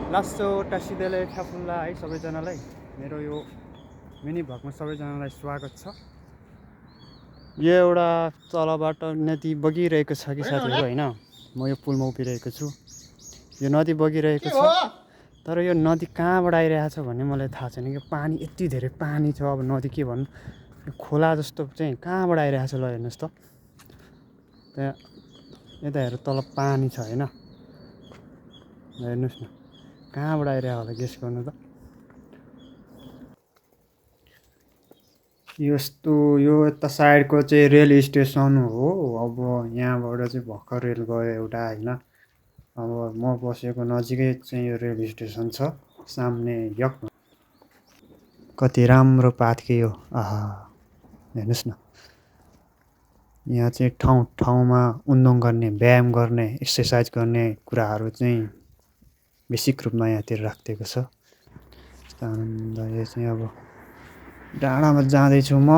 लास्टो टासिदेले ठ्याफुल्ला है सबैजनालाई मेरो यो मिनी भ्लगमा सबैजनालाई स्वागत छ। यो एउटा तलबाट नदी बगिरहेको छ कि साथीहरू होइन, म यो पुलमा उभिरहेको छु। यो नदी बगिरहेको छ, तर यो नदी कहाँबाट आइरहेको छ भन्ने मलाई थाहा छैन कि। पानी यति धेरै पानी छ, अब नदी के भन्नु, खोला जस्तो चाहिँ कहाँबाट आइरहेको छ। ल हेर्नुहोस् त, त्यहाँ यता हेर तल पानी छ होइन, हेर्नुहोस् न कहाँबाट आइरहेको होला, गेस गर्नु त। यस्तो यो यता साइडको चाहिँ रेल स्टेसन हो। अब यहाँबाट चाहिँ भर्खर रेल गयो एउटा होइन। अब म बसेको नजिकै चाहिँ यो रेल स्टेसन छ, सामने यक। कति राम्रो पातके हो, आहा हेर्नुहोस् न। यहाँ चाहिँ ठाउँ ठाउँमा उन्नोङ गर्ने, व्यायाम गर्ने, एक्सर्साइज गर्ने कुराहरू चाहिँ बेसिक रूपमा यहाँतिर राखिदिएको छ। यस्तो आनन्द। यो चाहिँ अब डाँडामा जाँदैछु म।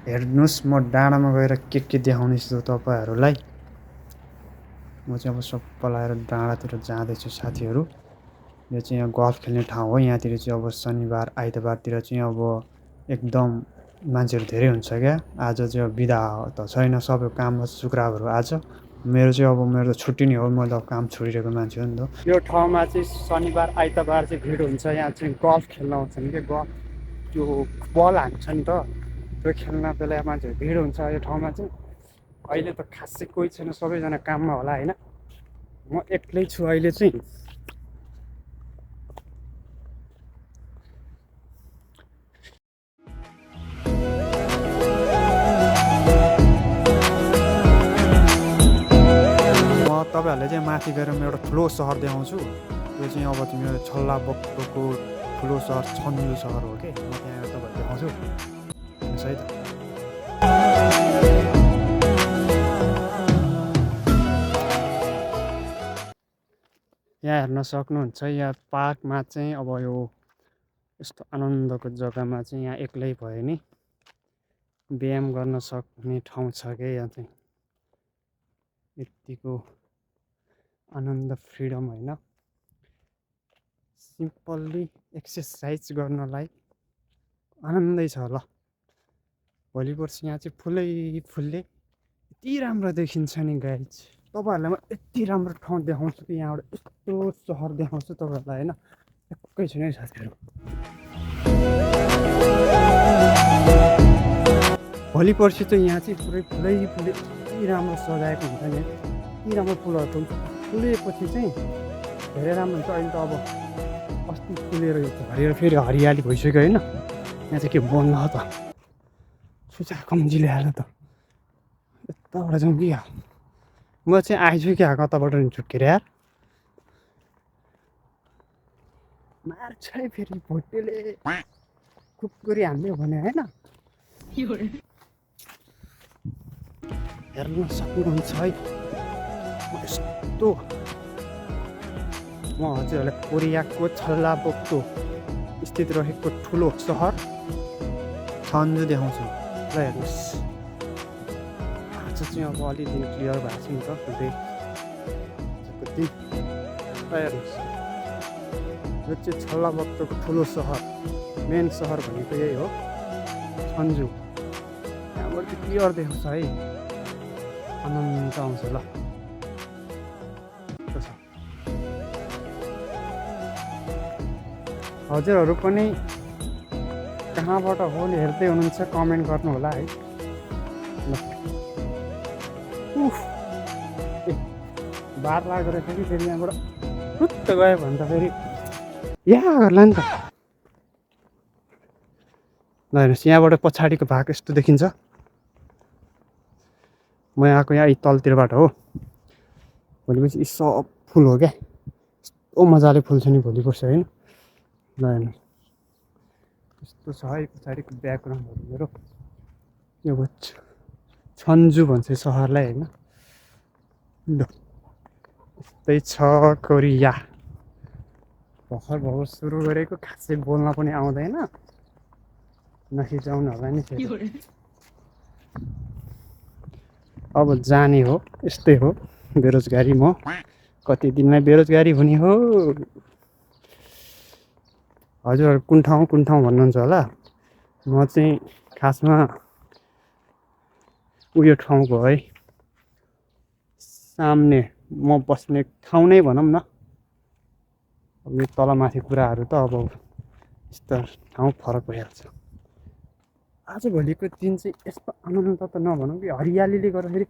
हेर्नुहोस्, म डाँडामा गएर के देखाउनेछु तपाईँहरूलाई। म चाहिँ अब सबै लाएर डाँडातिर जाँदैछु साथीहरू। यो चाहिँ यहाँ गल्फ खेल्ने ठाउँ हो। यहाँतिर चाहिँ अब शनिबार आइतबारतिर चाहिँ अब एकदम मान्छेहरू धेरै हुन्छ क्या। आज चाहिँ अब बिदा त छैन, सबै काम शुक्रबारहरू आज। मेरो चाहिँ अब मेरो त छुट्टी नै हो, म त काम छोडिरहेको मान्छे हो नि त। यो ठाउँमा चाहिँ शनिबार आइतबार चाहिँ भिड हुन्छ। यहाँ चाहिँ गल्फ खेल्न आउँछन् कि, गल्फ त्यो बल हान्छ नि त, त्यो खेल्न बेला मान्छेहरू भिड हुन्छ यो ठाउँमा चाहिँ। अहिले त खासै कोही छैन, सबैजना काममा होला होइन। म एक्लै छु अहिले चाहिँ। तपाईँहरूले चाहिँ माथि गएर म एउटा ठुलो सहर देखाउँछु। यो चाहिँ अब मेरो छल्लाबोक्टोको ठुलो सहर छन्जु सहर हो कि। म त्यहाँ गएर तपाईँहरू देखाउँछु है त। यहाँ हेर्न सक्नुहुन्छ, यहाँ पार्कमा चाहिँ अब यो यस्तो आनन्दको जग्गामा चाहिँ यहाँ एक्लै भयो नि व्यायाम गर्न सक्ने ठाउँ छ क्या। यहाँ चाहिँ यतिको आनन्द, फ्रिडम होइन, सिम्पल्ली एक्सर्साइज गर्नलाई आनन्दै छ। ल भोलि पर्सि यहाँ चाहिँ फुल्लै यति राम्रो देखिन्छ नि गाइज। तपाईँहरूलाई म यति राम्रो ठाउँ देखाउँछु कि, यहाँबाट यस्तो सहर देखाउँछु तपाईँहरूलाई होइन, एक्कै छैन है साथीहरू। भोलि पर्सि चाहिँ यहाँ चाहिँ फुलै यति राम्रो सजाएको हुन्छ नि, यति राम्रो फुलहरू फुल्छ। फुलेपछि चाहिँ धेरै राम्रो हुन्छ। अहिले त अब अस्ति फुलेर झरेर फेरि हरियाली भइसक्यो होइन। यहाँ चाहिँ के बन्द हो त, सुचा कम्जी ल्याएर त यताबाट जाउँ कि। म चाहिँ आइछु क्या कताबाट नि छुट्केर यार। मार्छ है फेरि भोटेले, कुकुरी हान्यो भने होइन। हेर्न सक्नुहुन्छ है, यस्तो म हजुरहरूलाई कोरियाको छल्लाबोक्टो स्थित रहेको ठुलो सहर छन्जु देखाउँछु। ल हेर्नुहोस्, आज चाहिँ अब अलिकति क्लियर भएको छ नि त कति। ल हेर्नुहोस्, यो चाहिँ छल्लाबोक्टोको ठुलो सहर, मेन सहर भनेको यही हो छन्जु। यहाँबाट चाहिँ क्लियर देखाउँछ है, आनन्द आउँछ। ल हजुरहरू पनि कहाँबाट हो नि हेर्दै हुनुहुन्छ, कमेन्ट गर्नु होला है। ल बार लागेर फेरि यहाँबाट फुत्त गयो भने त फेरि यहाँ गर्ला नि त। ल हेर्नुहोस्, यहाँबाट पछाडिको भाग यस्तो देखिन्छ। म आएको यहाँ तलतिरबाट हो। भोलिपछि यी सब फुल हो क्या, यस्तो मजाले फुल्छ नि भोलि पर्सि होइन। ल हेर्नुहोस्, यस्तो छ है पछाडिको ब्याकग्राउन्डहरू मेरो। यो छन्जु भन्छ सहरलाई होइन। ल यस्तै छ कोरिया। भर्खर सुरु गरेको, खासै बोल्न पनि आउँदैन, नखिचाउनु होला नि फेरि। अब जाने हो, यस्तै हो बेरोजगारी। म कति दिनमा बेरोजगारी हुने हो। हजुर कुन ठाउँ भन्नुहुन्छ होला। म चाहिँ खासमा उयो ठाउँको है, सामने म बस्ने ठाउँ नै भनौँ न। अब यो तलमाथि कुराहरू त अब यस्तो ठाउँ फरक भइहाल्छ। आजभोलिको दिन चाहिँ यस्तो आनन्द त नभनौँ कि हरियालीले गर्दाखेरि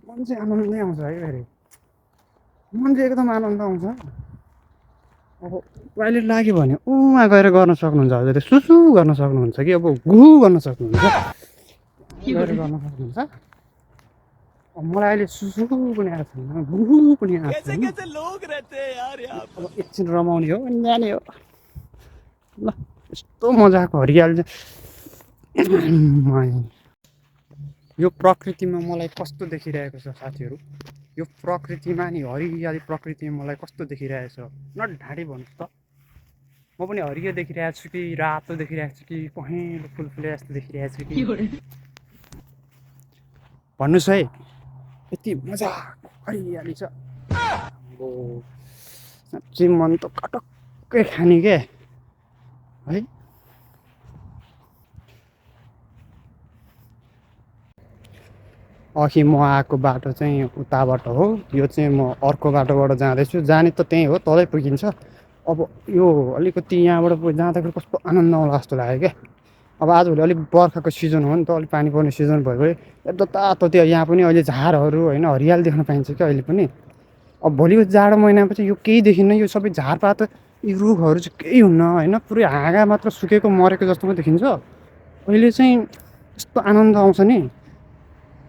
मन चाहिँ आनन्दै आउँछ है। फेरि मन चाहिँ एकदम आनन्द आउँछ। अब टोइलेट लाग्यो भने उहाँ गएर गर्न सक्नुहुन्छ। हजुरले सुसु गर्न सक्नुहुन्छ कि अब गुहु गर्न सक्नुहुन्छ, गएर गर्न सक्नुहुन्छ। मलाई अहिले सुसु पनि आएको छैन, गुहु पनि आएको छैन। अब एकछिन रमाउने हो अनि जाने हो। ल यस्तो मजाको हरियाली चाहिँ यो प्रकृतिमा मलाई कस्तो देखिरहेको छ साथीहरू। यो प्रकृतिमा नि हरियाली प्रकृतिमा मलाई कस्तो देखिरहेको छ न ढाँडी भन्नु त। म पनि हरियो देखिरहेको छु कि रातो देखिरहेको छु कि पहेँलो फुलफुले जस्तो देखिरहेको छु कि भन्नुहोस् है। यति मजाको हरियाली छ, अब साँच्चै मन त कटक्कै खाने क्या है। अघि म आएको बाटो चाहिँ उताबाट हो, यो चाहिँ म अर्को बाटोबाट जाँदैछु। जाने त त्यहीँ हो, तलै पुगिन्छ। अब यो अलिकति यहाँबाट जाँदाखेरि कस्तो आनन्द आउला जस्तो लाग्यो क्या। अब आजभोलि अलिक बर्खाको सिजन हो नि त, अलिक पानी पर्ने सिजन भएकोले एकदम तातो त्यो यहाँ पनि अहिले झारहरू होइन हरियाली देख्न पाइन्छ क्या अहिले पनि। अब भोलिको जाडो महिनामा चाहिँ यो केही देखिन्न, यो सबै झारपात यी रुखहरू चाहिँ केही हुन्न होइन। पुरै हाँगा मात्र सुकेको मरेको जस्तो मात्रै देखिन्छ। अहिले चाहिँ यस्तो आनन्द आउँछ नि।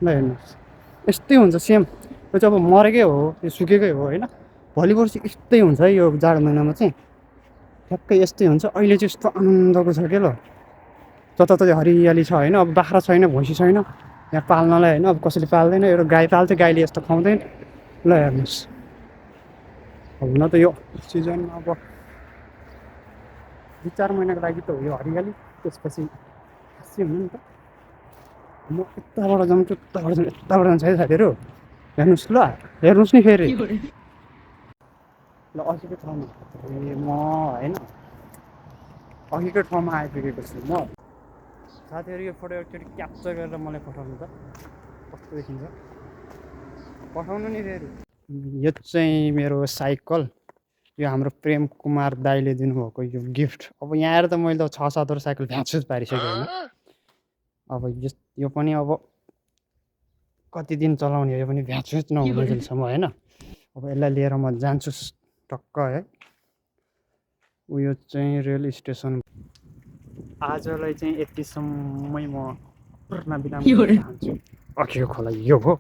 ल हेर्नुहोस् यस्तै हुन्छ सेम। यो चाहिँ अब मरेकै हो, यो सुकेकै हो होइन। भोलि पर्सि यस्तै हुन्छ है यो जाडो महिनामा चाहिँ, ठ्याक्कै यस्तै हुन्छ। अहिले चाहिँ यस्तो आनन्दको छ क्या। ल जताततै हरियाली छ होइन। अब बाख्रा छैन, भैँसी छैन यहाँ पाल्नलाई होइन। अब कसैले पाल्दैन, एउटा गाई पाल्छ, गाईले यस्तो खुवाउँदैन। ल हेर्नुहोस् हुन त यो सिजनमा अब 2-4 महिनाको लागि त हो यो हरियाली, त्यसपछि खासै हुनु नि त। म यताबाट जान्छु, यताबाट जान्छु, यताबाट जान्छ है साथीहरू। हेर्नुहोस् ल हेर्नुहोस् नि फेरि ल अघिको ठाउँमा म होइन अघिको ठाउँमा आइपुगेको छु म। साथीहरू यो फोटो एकचोटि क्याप्चर गरेर मलाई पठाउनु त कस्तो देखिन्छ, पठाउनु नि फेरि। यो चाहिँ मेरो साइकल, यो हाम्रो प्रेम कुमार दाईले दिनुभएको यो गिफ्ट। अब यहाँ आएर त मैले त 6-7 साइकल भ्याचुज पारिसकेँ होइन। अब यो पनि अब कति दिन चलाउने हो, यो पनि भ्याचुज नहुने जेलसम्म होइन। अब यसलाई लिएर म जान्छु टक्क है। उयो चाहिँ रेल स्टेसन। आजलाई चाहिँ यतिसम्मै म पूर्ण विराम दिन चाहन्छु। अघिको खोला यो हो,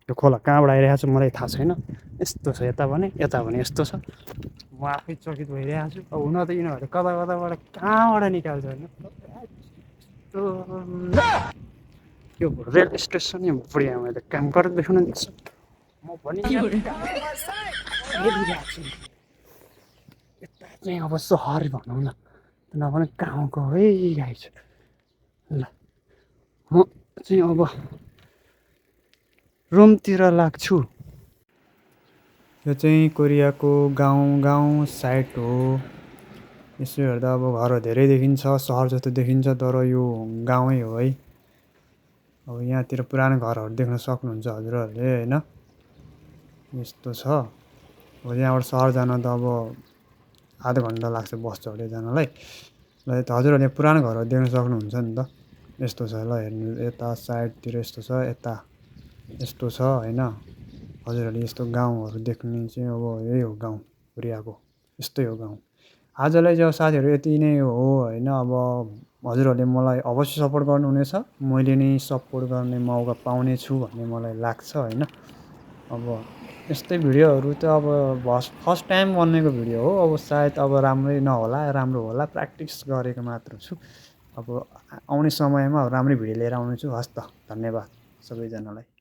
यो खोला कहाँबाट आइरहेको छ मलाई थाहा छैन। यस्तो छ यता भने यस्तो छ। म आफै चकित भइरहेको छु। अब हुन त यिनीहरू कताबाट कहाँबाट निकाल्छ होइन। यो रेल स्टेसन यो बुढिया मैले काम गरेर देखाउनु दिन्छु। म पनि यता चाहिँ अब सहर भनौँ न, नभने गाउँको है गाई छ। ल म चाहिँ अब रुमतिर लाग्छु। यो चाहिँ कोरियाको गाउँ साइड हो। यसो हेर्दा अब घरहरू धेरै देखिन्छ, सहर जस्तो देखिन्छ, तर यो गाउँै हो है। अब यहाँतिर पुरानो घरहरू देख्न सक्नुहुन्छ हजुरहरूले होइन। यस्तो छ। अब यहाँबाट सहर जान त अब आधा घन्टा लाग्छ बस चढेर जानलाई। ल यता हजुरहरूले पुरानो घरहरू देख्न सक्नुहुन्छ नि त। यस्तो छ ल हेर्नु, यता साइडतिर यस्तो छ, यता यस्तो छ होइन। हजुरहरूले यस्तो गाउँहरू देख्ने चाहिँ अब यही हो गाउँ कोरियाको, यस्तै हो गाउँ। आजलाई चाहिँ साथीहरू यति नै हो होइन। अब हजुरहरूले मलाई अवश्य सपोर्ट गर्नुहुनेछ, मैले नै सपोर्ट गर्ने मौका पाउनेछु भन्ने मलाई लाग्छ होइन। अब यस्तै भिडियोहरू त अब फर्स्ट टाइम बनेको भिडियो हो। अब सायद अब राम्रै नहोला, राम्रो होला, प्र्याक्टिस गरेको मात्र छु। अब आउने समयमा राम्रै भिडियो लिएर आउनेछु। हस् त, धन्यवाद सबैजनालाई।